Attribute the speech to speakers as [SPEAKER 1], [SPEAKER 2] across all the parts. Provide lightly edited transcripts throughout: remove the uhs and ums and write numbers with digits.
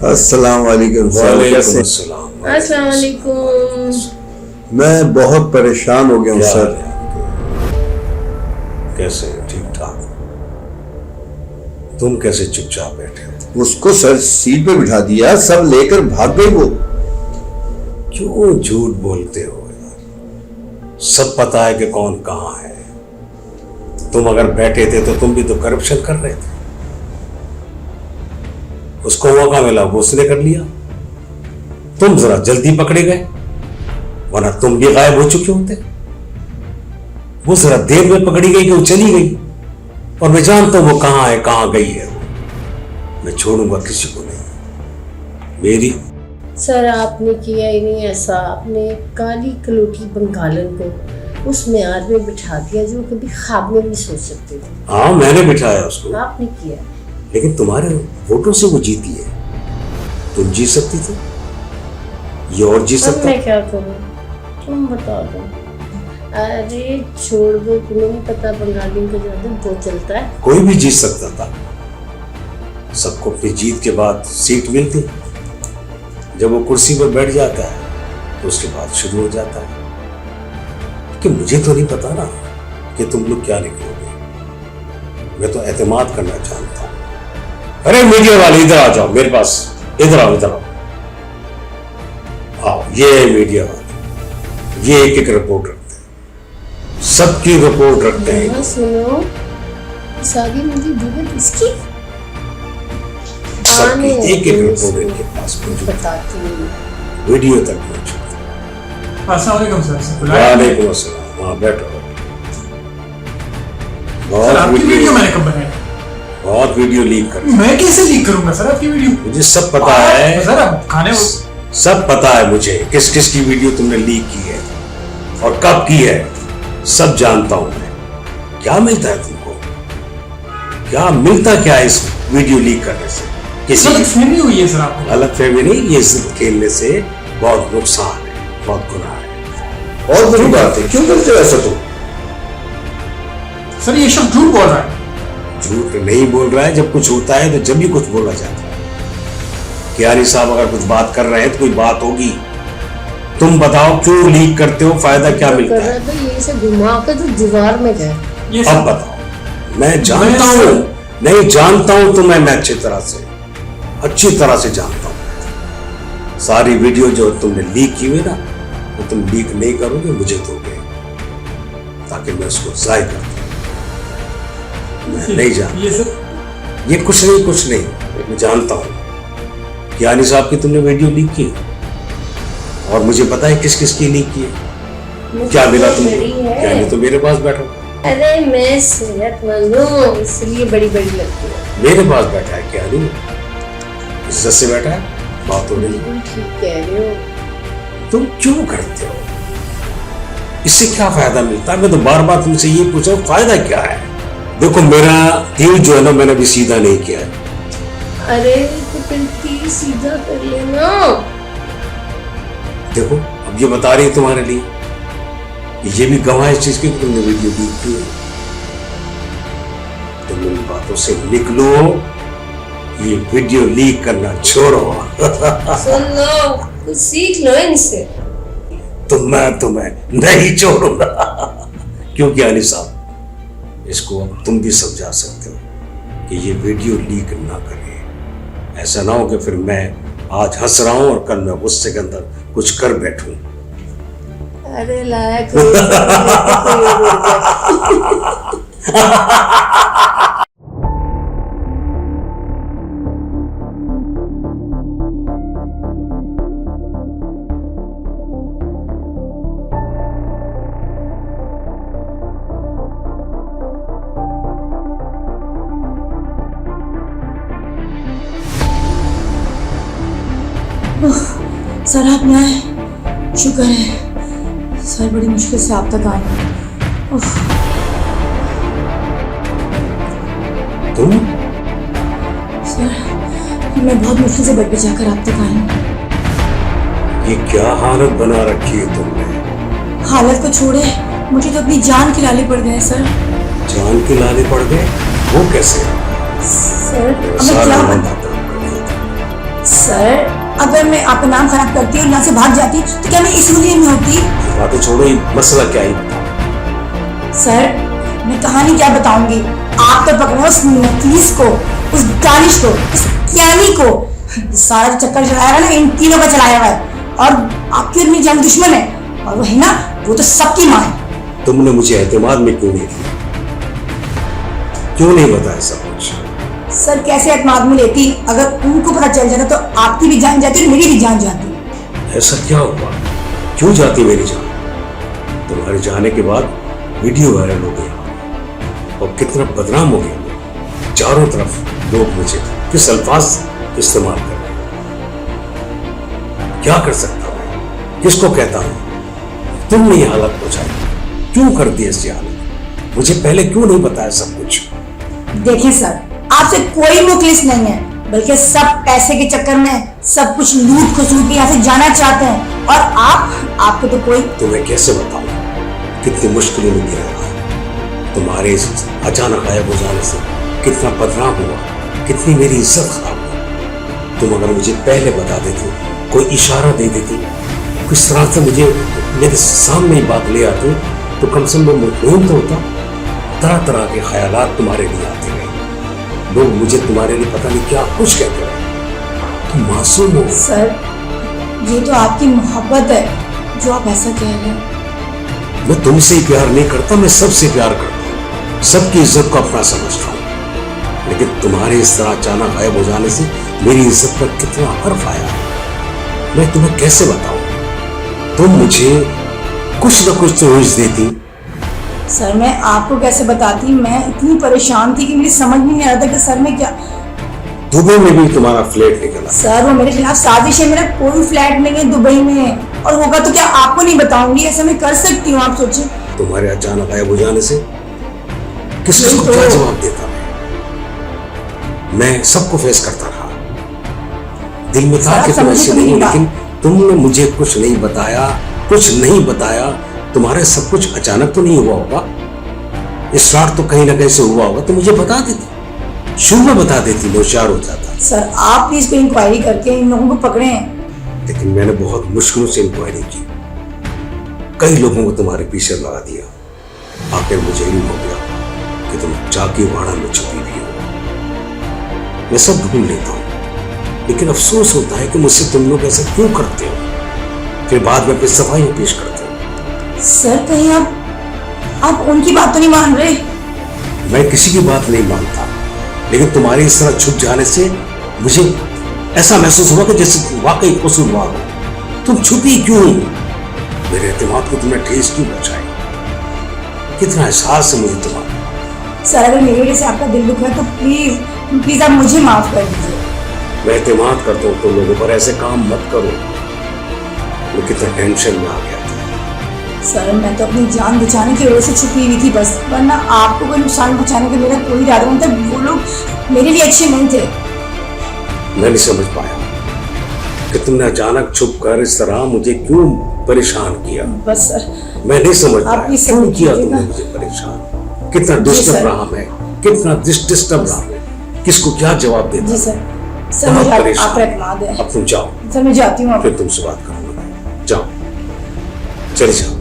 [SPEAKER 1] अस्सलाम वालेकुम सर। कैसे?
[SPEAKER 2] अस्सलाम वालेकुम।
[SPEAKER 1] मैं बहुत परेशान हो गया हूँ सर।
[SPEAKER 3] कैसे? ठीक ठाक। तुम कैसे चुपचाप बैठे हो?
[SPEAKER 1] उसको सर सीट पे बिठा दिया, सब लेकर भाग गए वो।
[SPEAKER 3] क्यों झूठ बोलते हो यार? सब पता है कि कौन कहाँ है। तुम अगर बैठे थे तो तुम भी तो करप्शन कर रहे थे। उसको मौका मिला वो उसने कर लिया। तुम जरा जल्दी पकड़े गए, वरना तुम भी गायब हो चुके होते। वो जरा देर में पकड़ी गई कि वो चली गई, और मैं जानता हूं वो कहां है, कहां गई है। वो मैं छोड़ूंगा किसी को नहीं। मेरी
[SPEAKER 2] सर आपने किया ही नहीं ऐसा। आपने काली कलोटी बंगालन को उस म्यार में बिठा दिया जो कभी ख्वाब में भी सोच सकते थे।
[SPEAKER 3] हाँ, मैंने बिठाया उसको।
[SPEAKER 2] आपने किया,
[SPEAKER 3] लेकिन तुम्हारे वोटों से वो जीती है। तुम जीत सकती थी, ये और जीत
[SPEAKER 2] अब
[SPEAKER 3] सकता।
[SPEAKER 2] मैं क्या करूं, तुम बता दो। अरे छोड़ दो, तुम्हें नहीं पता बंगाली का ज्यादा वो चलता है।
[SPEAKER 3] कोई भी जीत सकता था। सबको अपनी जीत के बाद सीट मिलती। जब वो कुर्सी पर बैठ जाता है तो उसके बाद शुरू हो जाता है कि मुझे तो नहीं पता ना कि तुम लोग क्या निकलोगे। मैं तो एतमाद करना चाहता हूं। अरे मीडिया वाले इधर आ जाओ मेरे पास, इधर आओ, इधर आओ। आओ, ये मीडिया वाले, ये एक एक रिपोर्ट रखते हैं, सबकी रिपोर्ट रखते हैं।
[SPEAKER 2] हाँ, सुनो, सारी मेरी दुबई इसकी
[SPEAKER 3] सबकी एक एक रिपोर्ट इनके पास मौजूद है।
[SPEAKER 2] बताती हूँ,
[SPEAKER 3] वीडियो तक मौजूद है।
[SPEAKER 4] अस्सलाम वालेकुम सर।
[SPEAKER 3] वालेकुम अस्सलाम। हाँ, बैठो।
[SPEAKER 4] सर आपकी वीडियो मैंने कब बनाई?
[SPEAKER 3] बहुत वीडियो लीक कर।
[SPEAKER 4] मैं कैसे लीक करूंगा सर आपकी वीडियो?
[SPEAKER 3] मुझे सब पता है
[SPEAKER 4] सर, आप खाने
[SPEAKER 3] सब पता है मुझे किस किस की वीडियो तुमने लीक की है और कब की है। सब जानता हूं मैं। क्या मिलता है तुमको? क्या मिलता क्या है इस वीडियो लीक करने से? किसी
[SPEAKER 4] गलतफहमी हुई है सर आपको?
[SPEAKER 3] गलतफहमी नहीं, ये जिद खेलने से बहुत नुकसान है, बहुत गुनाह है।
[SPEAKER 1] और बड़ी बात है, क्यों करते हो ऐसा तुम?
[SPEAKER 4] सर ये शख्स झूठ बोल रहा है।
[SPEAKER 3] झूठ नहीं बोल रहा है। जब कुछ होता है तो जब भी कुछ बोला जाता है। कियानी साहब अगर कुछ बात कर रहे हैं तो कोई बात होगी। तुम बताओ क्यों लीक करते हो? फायदा क्या मिलता है?
[SPEAKER 2] तो ये से घुमा के तो दीवार में गए।
[SPEAKER 4] ये
[SPEAKER 3] अब बताओ। मैं जानता हूं, नहीं जानता हूं तो मैं अच्छी तरह से जानता हूं। सारी वीडियो जो तुमने लीक की हुई ना, वो तुम लीक नहीं करोगे, मुझे दोगे ताकि मैं उसको जाहिर कर दूं। मैं नहीं जानता ये कुछ नहीं। मैं जानता हूं कियानी साहब की तुमने वीडियो लीक की, और मुझे पता है किस किस की लीक की है। क्या मिला तुमको? कियानी तो मेरे पास बैठा।
[SPEAKER 2] अरे मैं सेहतमंद हूँ, इसलिए बड़ी बड़ी लगती है।
[SPEAKER 3] मेरे पास बैठा है कियानी, इज्जत से बैठा है, बात हो रही है।
[SPEAKER 2] बिल्कुल ठीक कह रहे हो।
[SPEAKER 3] तुम क्यों करते हो? इससे क्या फायदा मिलता है? मैं तो बार बार तुमसे ये पूछा हूं, फायदा क्या है? देखो, मेरा दिल जो है ना, मैंने अभी सीधा नहीं किया है।
[SPEAKER 2] अरे तो फिर तीर सीधा कर लेना।
[SPEAKER 3] देखो, अब ये बता रही है तुम्हारे लिए, ये भी गवाह इस चीज की कि तुमने वीडियो लीक की है। तुम इन बातों से निकलो, ये वीडियो लीक करना छोड़ो।
[SPEAKER 2] सुन लो, कुछ सीख लो इनसे।
[SPEAKER 3] तो मैं तुम्हें नहीं छोड़ूंगा। क्योंकि अली साहब, इसको अब तुम भी समझा सकते हो कि ये वीडियो लीक ना करे। ऐसा ना हो कि फिर मैं आज हंस रहा हूं और कल मैं गुस्से के अंदर कुछ कर बैठूं।
[SPEAKER 2] अरे लायक
[SPEAKER 5] सर आप में आए, शुक्र है सर, बड़ी मुश्किल से आप तक आए।
[SPEAKER 3] तुम?
[SPEAKER 5] सर मैं बहुत मुश्किल से बेड पे जाकर आप तक आई हूँ।
[SPEAKER 3] ये क्या हालत बना रखी है तुमने?
[SPEAKER 5] हालत को छोड़े, मुझे तो अपनी जान के लाले पड़ गए सर।
[SPEAKER 3] जान के लाले पड़ गए? वो कैसे?
[SPEAKER 5] सर अब मैं
[SPEAKER 3] सारा
[SPEAKER 5] क्या
[SPEAKER 3] मन
[SPEAKER 5] बताऊं? सर अगर मैं आपका नाम खराब करती और यहाँ से भाग जाती तो क्या मैं इस हुलिये में होती?
[SPEAKER 3] बातें छोड़ो, ये मसला क्या है?
[SPEAKER 5] सर मैं कहानी क्या बताऊंगी, आप तो पकड़े उस नफीस को, उस दानिश को, उस ज्ञानी को। सारा जो चक्कर चलाया है ना इन तीनों का चलाया हुआ है, और आपकी और मेरी जान दुश्मन है, और वो है ना वो तो सबकी माँ है।
[SPEAKER 3] तुमने मुझे एतमाद में क्यों नहीं लिया? क्यों नहीं बताया सब कुछ?
[SPEAKER 5] सर कैसे एतमाद में लेती? अगर उनको पता चल जाता तो आपकी भी जान जाती और मेरी भी जान जाती।
[SPEAKER 3] ऐसा क्या हुआ? क्यों जाती मेरी जान? तुम्हारे जाने के बाद वीडियो वायरल हो गया और कितना बदनाम हो गया। चारों तरफ लोग मुझे किस अल्फाज इस्तेमाल कर रहे हैं। क्या कर सकता हूं? किसको कहता हूं? तुमने ये हालत पहुंचाई, क्यों कर दी ऐसी हालत? मुझे पहले क्यों नहीं बताया सब कुछ?
[SPEAKER 5] देखिए सर, आपसे कोई मुखलिस नहीं है, बल्कि सब पैसे के चक्कर में सब कुछ लूट खसूट के यहाँ से जाना चाहते हैं, और आपको तो कोई।
[SPEAKER 3] तुम्हें कैसे बताऊं कितनी मुश्किलों में गिरा रहा है। तुम्हारे इस अचानक गायब हो जाने से कितना बदनाम हुआ, कितनी मेरी इज्जत खराब हुई। तुम अगर मुझे पहले बता देती, कोई इशारा दे देती, किस तरह से मुझे मेरे सामने ही बात ले आती, तो कम से कम मुतमईन तो होता। तरह तरह के ख्यालात तुम्हारे लिए आते रहे, लोग मुझे तुम्हारे लिए पता नहीं क्या कुछ कहते रहे। तुम मासूम हो।
[SPEAKER 5] सर ये तो आपकी मोहब्बत है जो आप ऐसा कह रहे हैं।
[SPEAKER 3] मैं तुमसे ही प्यार नहीं करता, मैं सबसे प्यार करता हूँ, सबकी इज्जत को अपना समझता हूँ। लेकिन तुम्हारे इस तरह अचानक गायब हो जाने से मेरी इज्जत पर कितना हर्फ आया है, मैं तुम्हें कैसे बताऊं? तुम मुझे कुछ न कुछ तो रोज देती।
[SPEAKER 5] सर मैं आपको कैसे बताती, मैं इतनी परेशान थी कि मुझे समझ में नहीं आ रहा था कि सर में क्या।
[SPEAKER 3] दुबई में भी तुम्हारा फ्लैट निकला।
[SPEAKER 5] सर वो मेरे खिलाफ साजिश है, मेरा कोई फ्लैट नहीं है दुबई में, और होगा तो क्या आपको नहीं बताऊंगी? ऐसा मैं कर सकती हूँ? आप सोचिए।
[SPEAKER 3] तुम्हारे अचानक गायब हो जाने से किसको
[SPEAKER 5] तो
[SPEAKER 3] क्या जवाब देता मैं सबको फेस करता रहा। दिल में था कि तुम ऐसे नहीं, लेकिन तुमने मुझे कुछ नहीं बताया, कुछ नहीं बताया। तुम्हारे सब कुछ अचानक तो नहीं हुआ होगा, स्टार्ट तो कहीं ना कहीं से हुआ होगा, तो मुझे बता देती, शुरू में बता देती, मैं होशियार हो जाता।
[SPEAKER 5] सर आप प्लीज कोई इंक्वायरी करके इन लोगों को पकड़े हैं।
[SPEAKER 3] लेकिन मैंने बहुत मुश्किलों से इंक्वायरी की, कई लोगों को तुम्हारे पीछे लगा दिया, आखिर मुझे इल्म हो गया कि तुम चाकी वाड़ा में छुपी भी हो। मैं सब ढूंढ लेता हूँ, लेकिन अफसोस होता है कि मुझसे तुम लोग ऐसा क्यों करते हो, फिर बाद में अपनी सफाई पेश करते हो।
[SPEAKER 5] सर कहीं आप उनकी बात तो नहीं मान रहे?
[SPEAKER 3] मैं किसी की बात नहीं मानता, लेकिन तुम्हारी इस तरह छुप जाने से मुझे ऐसा महसूस हुआ कि जैसे वाकई कसूरवार हो। तुम छुपी क्यों? मेरे एतमाद को तुमने ठेस क्यों पहुंचाई? कितना एहसास है मुझे तुम्हारा।
[SPEAKER 5] सर अगर मेरी वजह से आपका दिल दुख है तो प्लीज आप मुझे माफ कर दीजिए।
[SPEAKER 3] मैं एतमाद करता हूँ तुम लोगों पर, ऐसे काम मत करो। मैं कितना टेंशन में आ गया था।
[SPEAKER 5] सर मैं तो अपनी जान बचाने की वजह से छुपी हुई थी बस, वरना आपको कोई नुकसान पहुंचाने का मेरा कोई इरादा नहीं था। वो लोग मेरे लिए अच्छे नहीं थे।
[SPEAKER 3] मैं नहीं समझ पाया कि तुमने अचानक छुप कर इस तरह मुझे क्यों परेशान किया।
[SPEAKER 5] बस सर
[SPEAKER 3] मैं नहीं समझ
[SPEAKER 5] आप
[SPEAKER 3] पाया
[SPEAKER 5] प्लीज
[SPEAKER 3] क्यों
[SPEAKER 5] समझ
[SPEAKER 3] किया
[SPEAKER 5] लीजिएगा।
[SPEAKER 3] तुमने मुझे परेशान। कितना डिस्टर्ब
[SPEAKER 5] सर।
[SPEAKER 3] रहा मैं, कितना डिस्टर्ब रहा मैं, किसको क्या जवाब देता।
[SPEAKER 5] जी सर। सर
[SPEAKER 3] बहुत
[SPEAKER 5] मुझे
[SPEAKER 3] परेशान।
[SPEAKER 5] आप पर एतमाद है।
[SPEAKER 3] अब तुम जाओ,
[SPEAKER 5] सर मैं जाती हूँ।
[SPEAKER 3] फिर तुमसे बात करूंगा। जाओ, चले जाओ।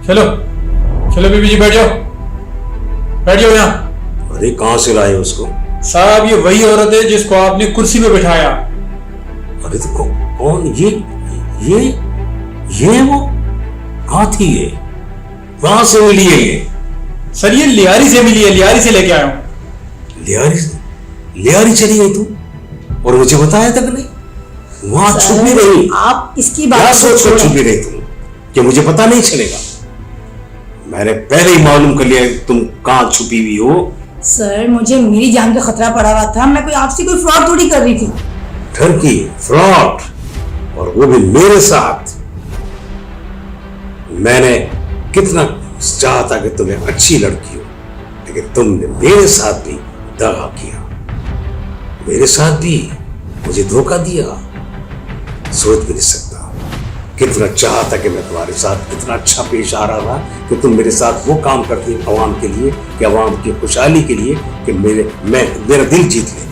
[SPEAKER 4] चलो चलो बीबी जी, बैठ जाओ यहाँ।
[SPEAKER 3] अरे कहां से लाए उसको?
[SPEAKER 4] साहब ये वही औरत है जिसको आपने कुर्सी पे बिठाया।
[SPEAKER 3] अरे तो कौन ये वो कहाँ थी? ये कहां से मिली है ये?
[SPEAKER 4] सर ये लियारी से मिली है, लियारी से लेके आया हूँ।
[SPEAKER 3] लियारी चली गई तू और मुझे बताया तक नहीं? वहां छुपी रही।
[SPEAKER 5] आप इसकी
[SPEAKER 3] क्या
[SPEAKER 5] बात
[SPEAKER 3] सोच कर छुपी रही तुम कि मुझे पता नहीं चलेगा? मैंने पहले ही मालूम कर लिया तुम कहां छुपी हुई हो।
[SPEAKER 5] सर मुझे मेरी जान का खतरा पड़ा हुआ था, मैं कोई आपसे कोई फ्रॉड थोड़ी कर रही थी।
[SPEAKER 3] ठरकी फ्रॉड, और वो भी मेरे साथ। मैंने कितना चाहा था कि तुम्हें अच्छी लड़की हो, लेकिन तुमने मेरे साथ भी दगा किया, मेरे साथ भी मुझे धोखा दिया। सोच भी नहीं सकता कितना चाहता कि मैं तुम्हारे साथ कितना अच्छा पेश आ रहा था कि तुम मेरे साथ वो काम करती अवाम के लिए, कि अवाम की खुशहाली के लिए, कि मेरा दिल जीत लेती।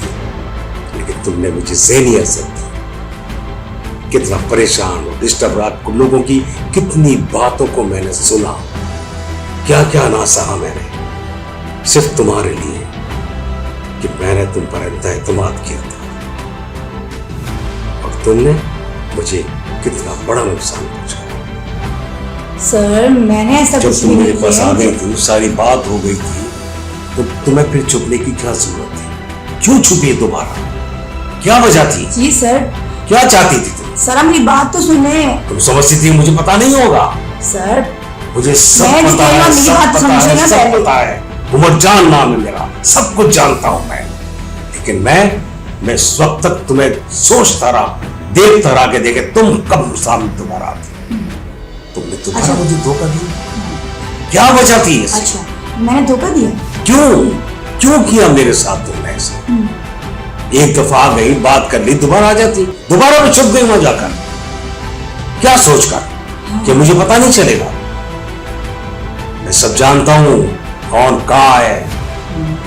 [SPEAKER 3] लेकिन तुमने मुझे ज़हनी असर दी। कितना परेशान और डिस्टर्ब लोगों की कितनी बातों को मैंने सुना, क्या क्या ना सहा मैंने सिर्फ तुम्हारे लिए कि मैंने तुम पर इंतहा एतमाद किया था और तुमने मुझे कितना बड़ा नुकसान पहुंचाया।
[SPEAKER 5] सर मैंने ऐसा
[SPEAKER 3] जब
[SPEAKER 5] कुछ
[SPEAKER 3] तुम
[SPEAKER 5] भी
[SPEAKER 3] मेरे
[SPEAKER 5] नहीं
[SPEAKER 3] पास
[SPEAKER 5] किया
[SPEAKER 3] आ
[SPEAKER 5] है।
[SPEAKER 3] गई थी, सारी बात हो गई थी, तो तुम्हें फिर छुपने की क्या जरूरत थी? क्यों छुपी दोबारा? क्या वजह थी?
[SPEAKER 5] जी सर।
[SPEAKER 3] क्या चाहती थी तुम?
[SPEAKER 5] सर मेरी बात तो सुने।
[SPEAKER 3] तुम समझती थी मुझे पता नहीं होगा?
[SPEAKER 5] सर
[SPEAKER 3] मुझे सब
[SPEAKER 5] मैं
[SPEAKER 3] पता
[SPEAKER 5] जितना
[SPEAKER 3] है,
[SPEAKER 5] मेरी
[SPEAKER 3] सब
[SPEAKER 5] बात
[SPEAKER 3] पता
[SPEAKER 5] समझिए
[SPEAKER 3] है,
[SPEAKER 5] ना
[SPEAKER 3] सब
[SPEAKER 5] पहले।
[SPEAKER 3] पता है। उमर जान नाम है मेरा, सब कुछ जानता हूं मैं। लेकिन मैं इस वक्त तक तुम्हें सोचता रहा, देखता रहा कि देखे तुम कब सामने दोबारा आती। तुमने दोबारा
[SPEAKER 5] अच्छा।
[SPEAKER 3] मुझे धोखा दिया। क्या वजह थी इसकी?
[SPEAKER 5] अच्छा मैंने धोखा दिया?
[SPEAKER 3] क्यों किया मेरे साथ तुमने ऐसा? एक दफा आ गई, बात कर ली, दोबारा आ जाती, दोबारा मैं छुप गई वहां जाकर। क्या सोचकर कि मुझे पता नहीं चलेगा? मैं सब जानता हूं कौन कहां है।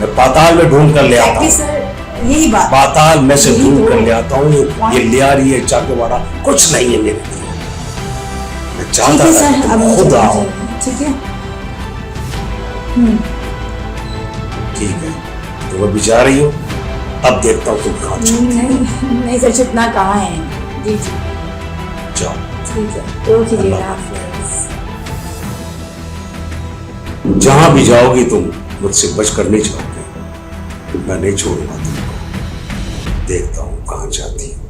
[SPEAKER 3] मैं पाताल में ढूंढ कर ले आता हूं।
[SPEAKER 5] सर यही बात।
[SPEAKER 3] पाताल में से
[SPEAKER 5] यही
[SPEAKER 3] ढूंढ
[SPEAKER 5] तो
[SPEAKER 3] कर ले आता हूं। ये
[SPEAKER 5] point।
[SPEAKER 3] लियारी है चाकेवाड़ा कुछ नहीं है मेरे लिए। मैं
[SPEAKER 5] ठीक
[SPEAKER 3] चाहता
[SPEAKER 5] है
[SPEAKER 3] था
[SPEAKER 5] सर
[SPEAKER 3] कि
[SPEAKER 5] अब
[SPEAKER 3] तुम
[SPEAKER 5] मुझे
[SPEAKER 3] खुद
[SPEAKER 5] पता
[SPEAKER 3] आओ।
[SPEAKER 5] चल- ठीक है।
[SPEAKER 3] ठीक है, तुम अभी जा रही हो, अब देखता हूं तुम कहां
[SPEAKER 5] नहीं सर छुपना कहाँ है। जी जी
[SPEAKER 3] जाओ।
[SPEAKER 5] ठीक है ओके जी
[SPEAKER 3] अल्लाह
[SPEAKER 5] हाफिज़।
[SPEAKER 3] जहां भी जाओगी तुम मुझसे बचकर नहीं जाओगे। मैं नहीं छोड़ूंगा तुमको। देखता हूं कहां जाती है।